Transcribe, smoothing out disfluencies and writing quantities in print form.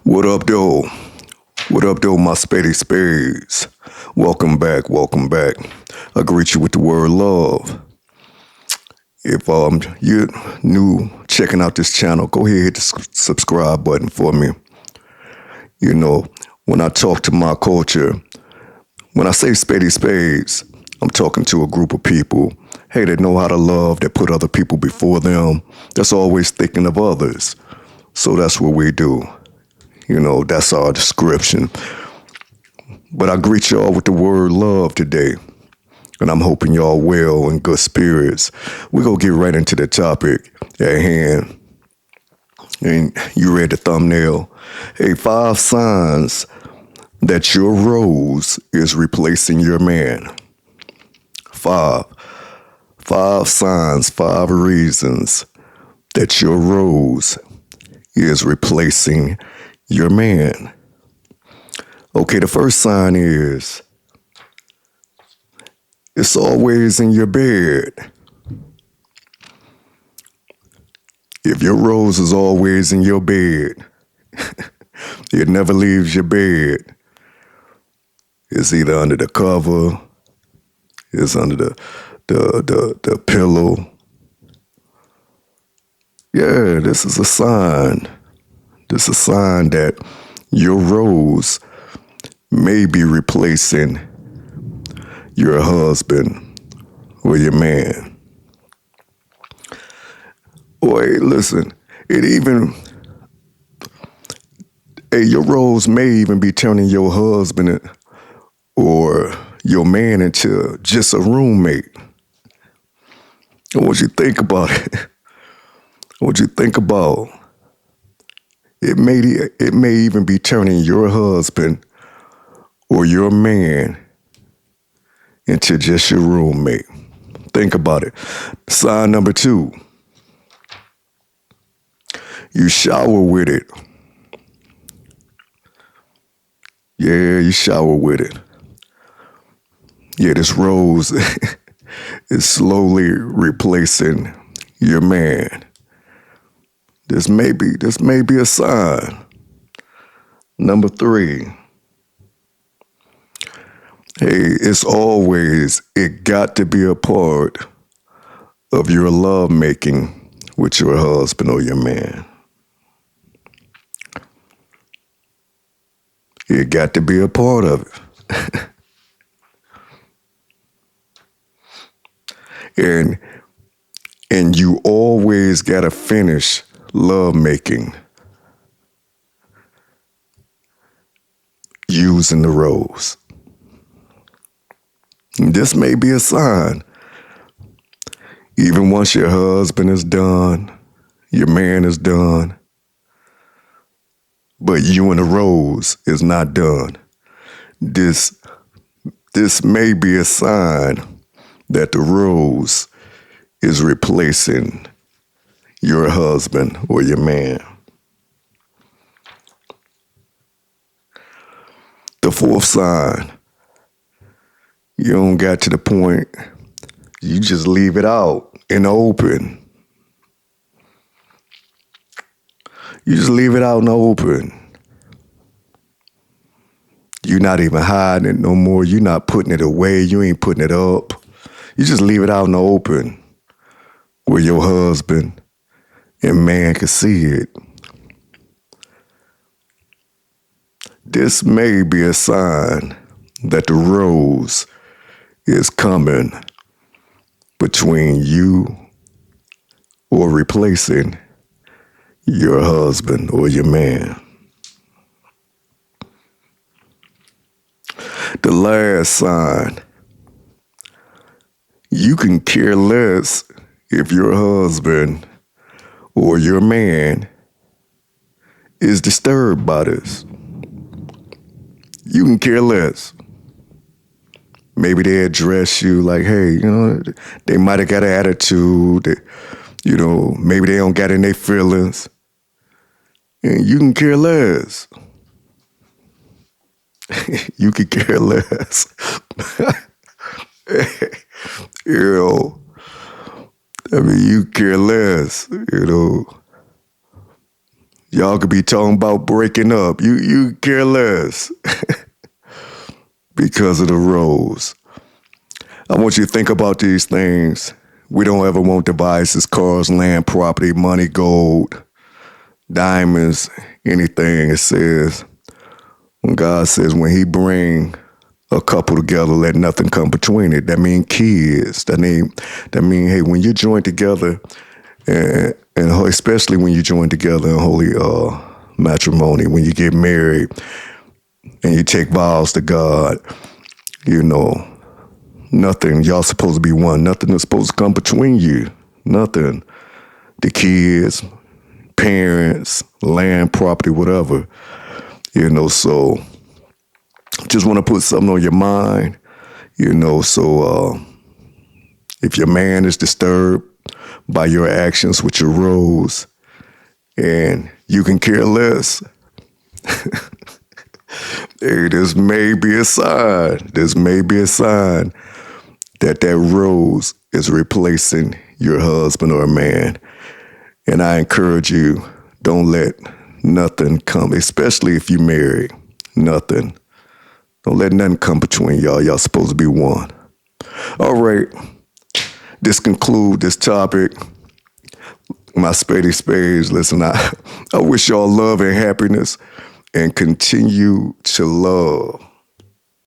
What up, though? What up, though, my spady spades? Welcome back, welcome back. I greet you with the word love. If you're new checking out this channel, go ahead and hit the subscribe button for me. You know, when I talk to my culture, when I say spady spades, I'm talking to a group of people, hey, that know how to love, that put other people before them, that's always thinking of others. So that's what we do. You know, that's our description. But I greet y'all with the word love today. And I'm hoping y'all well and good spirits. We're going to get right into the topic at hand. And you read the thumbnail. Hey, 5 signs that your rose is replacing your man. 5. 5 signs, 5 reasons that your rose is replacing your man. Okay, the first sign is it's always in your bed. If your rose is always in your bed, it never leaves your bed. It's either under the cover, it's under the pillow. Yeah, this is a sign. This is a sign that your rose may be replacing your husband or your man. Boy, listen, your rose may even be turning your husband or your man into just a roommate. I want you to think about it. I want you to think about it may even be turning your husband or your man into just your roommate. Think about it. Sign number 2. You shower with it. Yeah, you shower with it. Yeah, this rose is slowly replacing your man. This may be a sign. Number 3. Hey, it got to be a part of your love making with your husband or your man. It got to be a part of it. And you always got to finish love making using the rose. This may be a sign. Even once your husband is done, your man is done, but you and the rose is not done. This may be a sign that the rose is replacing your husband or your man. The 4th sign, you don't got to the point, you just leave it out in the open. You just leave it out in the open. You're not even hiding it no more. You're not putting it away. You ain't putting it up. You just leave it out in the open where your husband and man can see it. This may be a sign that the rose is coming between you or replacing your husband or your man. The last sign, you can care less if your husband or your man is disturbed by this. You can care less. Maybe they address you like, hey, they might have got an attitude. Maybe they don't got in their feelings. And you can care less. You can care less. You care less, Y'all could be talking about breaking up. You care less because of the rose. I want you to think about these things. We don't ever want devices, cars, land, property, money, gold, diamonds, anything. It says, when God says, when he bring a couple together, let nothing come between it. That mean kids. That mean, hey, when you join together, and especially when you join together in holy matrimony, when you get married and you take vows to God, you know, nothing, y'all supposed to be one. Nothing is supposed to come between you. Nothing. The kids, parents, land, property, whatever. You know, so just want to put something on your mind, you know, so if your man is disturbed by your actions with your rose and you can care less, hey, this may be a sign. This may be a sign that rose is replacing your husband or a man. And I encourage you, don't let nothing come, especially if you married. Nothing. Don't let nothing come between y'all. Y'all supposed to be one. All right. This conclude this topic. My spades. Listen, I wish y'all love and happiness and continue to love.